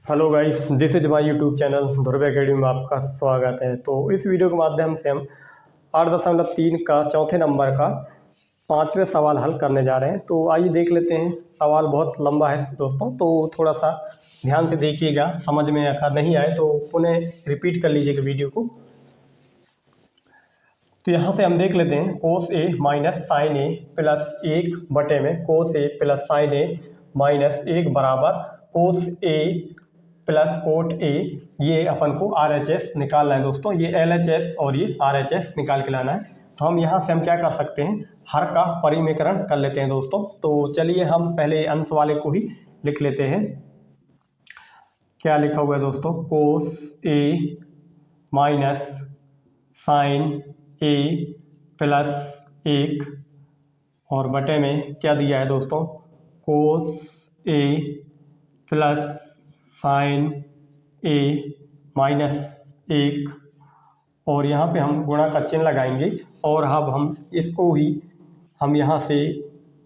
Hello guys, this is my YouTube channel Dhruv academy में आपका स्वागत है। तो इस वीडियो के माध्यम से हम 8.3 का चौथे नंबर का 5वें सवाल हल करने जा रहे हैं। तो आइए देख लेते हैं। सवाल बहुत लंबा है दोस्तों, तो थोड़ा सा ध्यान से देखिएगा। समझ में अगर नहीं आए तो पुनः रिपीट कर लीजिएगा वीडियो को। तो यहाँ से हम देख लेते हैं कोस ए माइनस साइन ए प्लस 1 में कोस ए प्लस साइन ए माइनस 1 बराबर कोस ए प्लस कोट ए। ये अपन को RHS निकालना है दोस्तों। ये LHS और ये RHS निकाल के लाना है। तो हम यहाँ से हम क्या कर सकते हैं, हर का परिमेकरण कर लेते हैं दोस्तों। तो चलिए हम पहले अंश वाले को ही लिख लेते हैं। क्या लिखा हुआ है दोस्तों, कोस ए माइनस साइन ए प्लस 1 और बटे में क्या दिया है दोस्तों, कोस ए प्लस साइन ए माइनस 1 और यहाँ पे हम गुणा का चिन्ह लगाएंगे। और अब हम इसको ही हम यहाँ से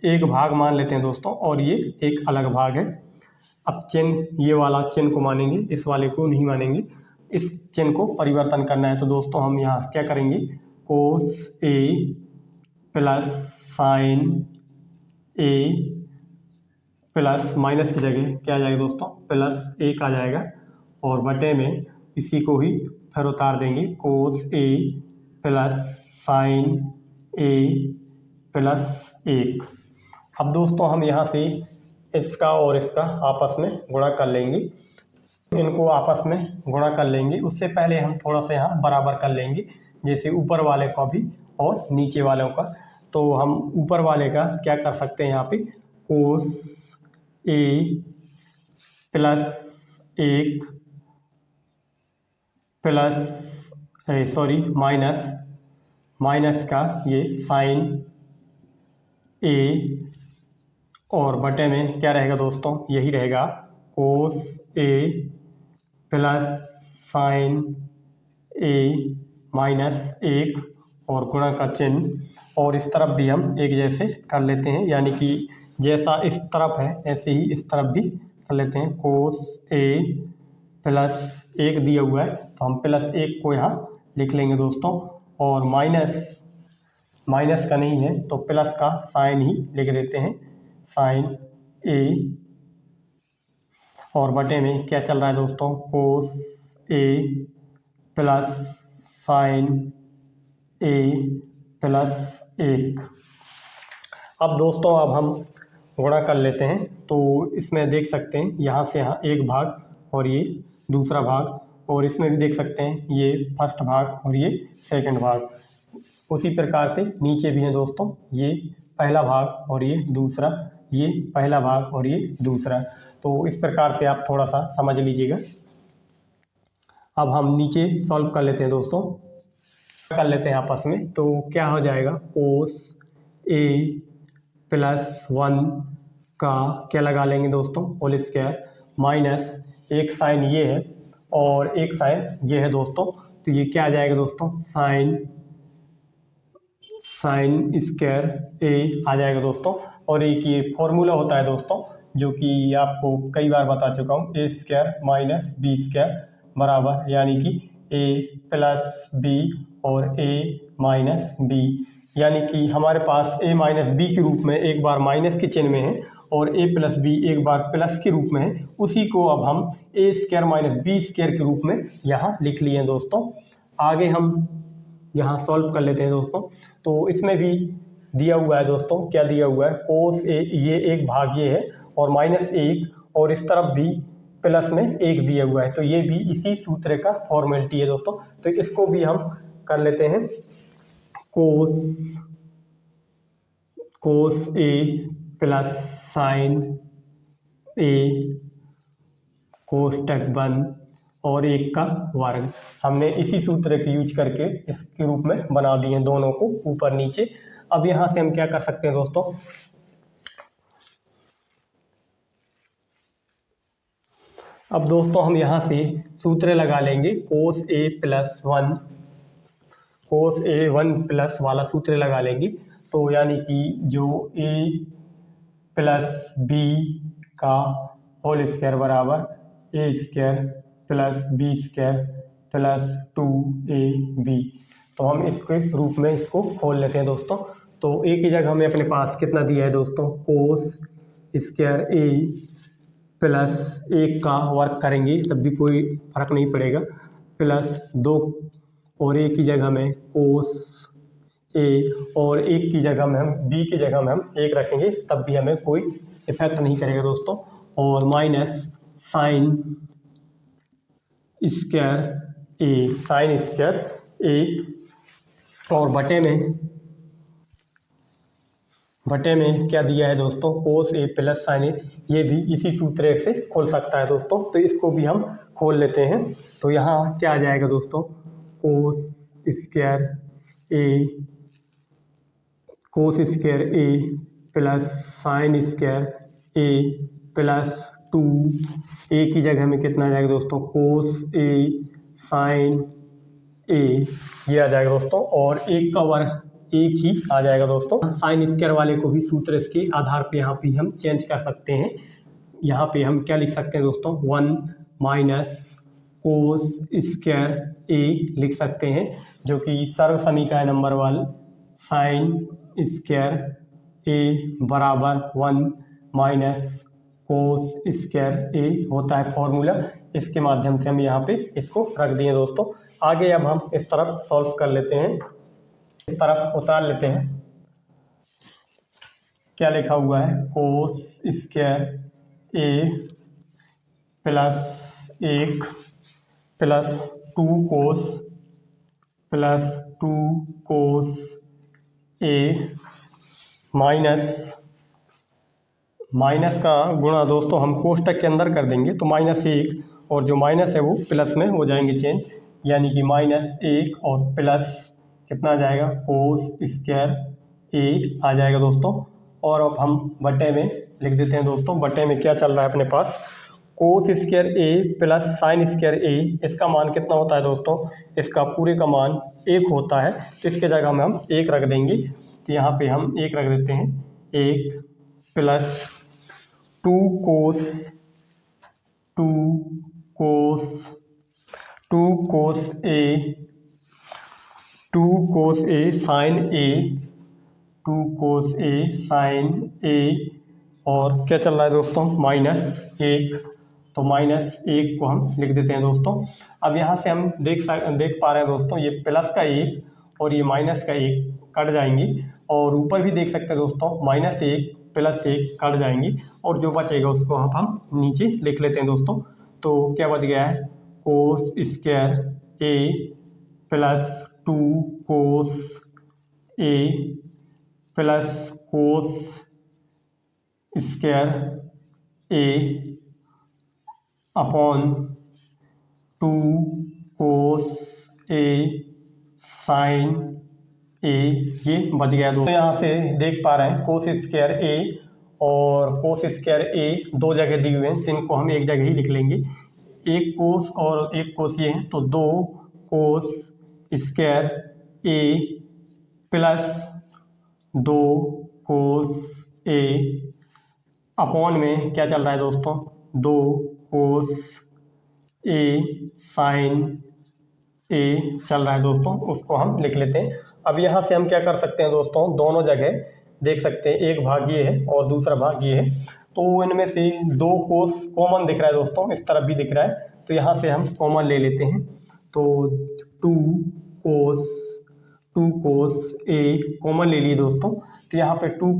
एक भाग मान लेते हैं दोस्तों और ये एक अलग भाग है। अब चिन्ह, ये वाला चिन्ह को मानेंगे, इस वाले को नहीं मानेंगे। इस चिन्ह को परिवर्तन करना है। तो दोस्तों हम यहाँ क्या करेंगे, कोस ए प्लस साइन ए प्लस माइनस की जगह क्या आ जाएगा दोस्तों, प्लस 1 आ जाएगा और बटे में इसी को ही फिर उतार देंगे, कोस ए प्लस साइन ए प्लस 1। अब दोस्तों हम यहाँ से इसका और इसका आपस में गुणा कर लेंगे। इनको आपस में गुणा कर लेंगे। उससे पहले हम थोड़ा सा यहाँ बराबर कर लेंगे, जैसे ऊपर वाले का भी और नीचे वालों का। तो हम ऊपर वाले का क्या कर सकते हैं, यहाँ पे कोस ए प्लस 1 प्लस माइनस का ये साइन ए और बटे में क्या रहेगा दोस्तों, यही रहेगा कोस ए प्लस साइन ए माइनस 1 और गुणा का चिन्ह। और इस तरफ भी हम एक जैसे कर लेते हैं, यानी कि जैसा इस तरफ है ऐसे ही इस तरफ भी कर लेते हैं। कोस ए प्लस 1 दिया हुआ है तो हम प्लस 1 को यहाँ लिख लेंगे दोस्तों। और माइनस का नहीं है तो प्लस का साइन ही लिख देते हैं, साइन ए और बटे में क्या चल रहा है दोस्तों, कोस ए प्लस साइन ए प्लस 1। अब दोस्तों अब हम गुणा कर लेते हैं। तो इसमें देख सकते हैं यहाँ से यहाँ एक भाग और ये दूसरा भाग, और इसमें भी देख सकते हैं ये फर्स्ट भाग और ये सेकंड भाग। उसी प्रकार से नीचे भी है दोस्तों, ये पहला भाग और ये दूसरा, ये पहला भाग और ये दूसरा। तो इस प्रकार से आप थोड़ा सा समझ लीजिएगा। अब हम नीचे सॉल्व कर लेते हैं दोस्तों, कर लेते हैं आपस में। तो क्या हो जाएगा, कोस ए प्लस 1 का क्या लगा लेंगे दोस्तों, होल स्क्वायर माइनस एक साइन ये है और एक साइन ये है दोस्तों। तो ये क्या आ जाएगा दोस्तों, साइन स्क्वायर ए आ जाएगा दोस्तों। और एक ये फॉर्मूला होता है दोस्तों, जो कि आपको कई बार बता चुका हूँ, ए स्क्वायर माइनस बी स्क्वायर बराबर, यानी कि ए प्लस बी और ए माइनस बी। यानी कि हमारे पास a माइनस बी के रूप में एक बार माइनस के चिन्ह में है और a प्लस बी एक बार प्लस के रूप में है। उसी को अब हम ए स्क्वायर माइनस बी स्क्वायर के रूप में यहाँ लिख लिए हैं दोस्तों। आगे हम यहाँ सॉल्व कर लेते हैं दोस्तों। तो इसमें भी दिया हुआ है दोस्तों, क्या दिया हुआ है, कोस ए, ये एक भाग ये है और माइनस 1 और इस तरफ भी प्लस में 1 दिया हुआ है। तो ये भी इसी सूत्र का फॉर्मेलिटी है दोस्तों। तो इसको भी हम कर लेते हैं, कोस ए प्लस साइन ए कोष्टक बंद और 1 का वर्ग। हमने इसी सूत्र के यूज करके इसके रूप में बना दिए दोनों को ऊपर नीचे। अब यहाँ से हम क्या कर सकते हैं दोस्तों, अब दोस्तों हम यहाँ से सूत्र लगा लेंगे, कोस ए प्लस 1, कोस ए 1 प्लस वाला सूत्र लगा लेंगे। तो यानी कि जो a प्लस बी का होल स्क्वायर बराबर A square plus B square plus 2ab। तो हम इसके रूप में इसको खोल लेते हैं दोस्तों। तो ए की जगह हमें अपने पास कितना दिया है दोस्तों, कोस स्क्वायर ए प्लस 1 का वर्क करेंगे तब भी कोई फर्क नहीं पड़ेगा, प्लस 2 और ए की जगह में कोस ए और 1 की जगह में हम बी की जगह में हम 1 रखेंगे तब भी हमें कोई इफेक्ट नहीं करेगा दोस्तों, और माइनस साइन स्क्वायर ए, साइन स्क्वायर ए, और बटे में क्या दिया है दोस्तों, कोस ए प्लस साइन ए। ये भी इसी सूत्र से खोल सकता है दोस्तों, तो इसको भी हम खोल लेते हैं। तो यहाँ क्या आ जाएगा दोस्तों, कोस स्क्वायर ए प्लस साइन स्क्वायर ए प्लस 2 ए की जगह में कितना आ जाएगा दोस्तों, कोस ए साइन ए, ये आ जाएगा दोस्तों, और 1 का वर्ग 1 ही आ जाएगा दोस्तों। साइन स्क्वायर वाले को भी सूत्र इसके आधार पे यहाँ पे हम चेंज कर सकते हैं। यहाँ पे हम क्या लिख सकते हैं दोस्तों, 1 माइनस कोस स्क्वायर ए लिख सकते हैं, जो कि सर्व समीकरण नंबर 1 साइन स्क्वायर ए बराबर 1 माइनस कोस स्क्वायर ए होता है फॉर्मूला। इसके माध्यम से हम यहाँ पे इसको रख दिए दोस्तों। आगे अब हम इस तरफ सॉल्व कर लेते हैं, इस तरफ उतार लेते हैं। क्या लिखा हुआ है, कोस स्क्वायर ए प्लस 1 प्लस 2 कोस ए माइनस का गुणा दोस्तों हम कोष्टक के अंदर कर देंगे, तो -1 और जो माइनस है वो प्लस में हो जाएंगे चेंज, यानी कि -1 और प्लस कितना आ जाएगा, कोस स्क्वायर ए आ जाएगा दोस्तों। और अब हम बटे में लिख देते हैं दोस्तों। बटे में क्या चल रहा है अपने पास, कोस स्क्वायर ए प्लस साइन स्क्वायर ए, इसका मान कितना होता है दोस्तों, इसका पूरे का मान 1 होता है, तो इसके जगह में हम 1 रख देंगे। तो यहाँ पे हम 1 रख देते हैं, 1 प्लस 2 कोस ए साइन ए, और क्या चल रहा है दोस्तों, -1, तो -1 को हम लिख देते हैं दोस्तों। अब यहाँ से हम देख पा रहे हैं दोस्तों, ये प्लस का 1 और ये माइनस का 1 कट जाएंगी, और ऊपर भी देख सकते हैं दोस्तों, -1 प्लस 1 कट जाएंगी, और जो बचेगा उसको हम नीचे लिख लेते हैं दोस्तों। तो क्या बच गया है, कोस स्क्वायर ए प्लस 2 कोस ए प्लस कोस स्क्वायर ए अपॉन 2 कोस ए साइन ए, ये बच गया दोस्तों। यहाँ से देख पा रहे हैं कोस स्क्वायर ए और कोस स्क्वायर ए 2 जगह दी हुए हैं, इनको हम एक जगह ही लिख लेंगे। एक कोस और एक कोस ये हैं, तो 2 कोस स्क्वायर ए प्लस 2 कोस ए अपॉन में क्या चल रहा है दोस्तों, 2 कोस ए साइन ए चल रहा है दोस्तों, उसको हम लिख लेते हैं। अब यहाँ से हम क्या कर सकते हैं दोस्तों, दोनों जगह देख सकते हैं, एक भाग ये है और दूसरा भाग ये है, तो इनमें से 2 कोस कॉमन दिख रहा है दोस्तों, इस तरफ भी दिख रहा है, तो यहाँ से हम कॉमन ले लेते हैं। तो 2 कोस ए कॉमन ले लिए दोस्तों, तो यहाँ पे 2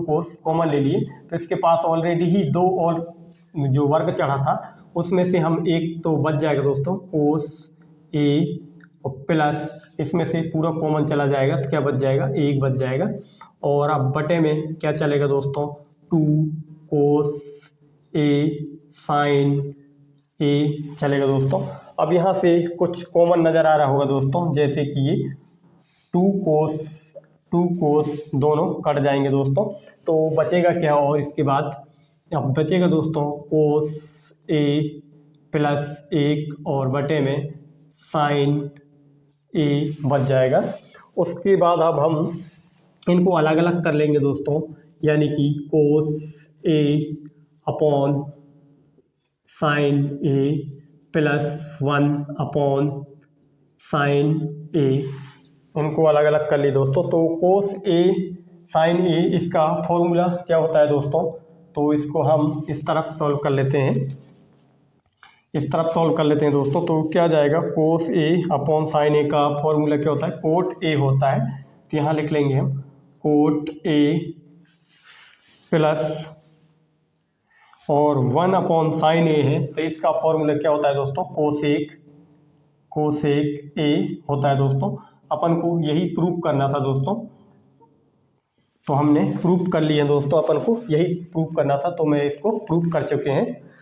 कोस कॉमन ले लिए, तो इसके पास ऑलरेडी ही 2 और जो वर्ग चढ़ा था उसमें से हम 1 तो बच जाएगा दोस्तों, कोस ए, और प्लस इसमें से पूरा कॉमन चला जाएगा, तो क्या बच जाएगा, 1 बच जाएगा। और अब बटे में क्या चलेगा दोस्तों, 2 कोस ए साइन ए चलेगा दोस्तों। अब यहाँ से कुछ कॉमन नज़र आ रहा होगा दोस्तों, जैसे कि ये 2 कोस दोनों कट जाएंगे दोस्तों, तो बचेगा क्या, और इसके बाद अब बचेगा दोस्तों कोस ए प्लस 1 और बटे में साइन ए बच जाएगा। उसके बाद अब हम इनको अलग अलग कर लेंगे दोस्तों, यानी कि कोस ए अपॉन साइन ए प्लस 1 साइन ए, इनको अलग अलग कर ली दोस्तों। तो कोस ए साइन ए इसका फॉर्मूला क्या होता है दोस्तों, तो इसको हम इस तरफ सॉल्व कर लेते हैं, इस तरफ सॉल्व कर लेते हैं दोस्तों। तो क्या जाएगा, कोस ए अपॉन साइन ए का फॉर्मूला क्या होता है, कोट ए होता है। तो यहाँ लिख लेंगे हम कोट ए प्लस और 1 अपॉन साइन ए है, तो इसका फॉर्मूला क्या होता है दोस्तों, कोसेक ए होता है दोस्तों। अपन को यही प्रूफ करना था दोस्तों, तो हमने प्रूफ कर लिया दोस्तों, अपन को यही प्रूफ करना था, तो मैं इसको प्रूफ कर चुके हैं।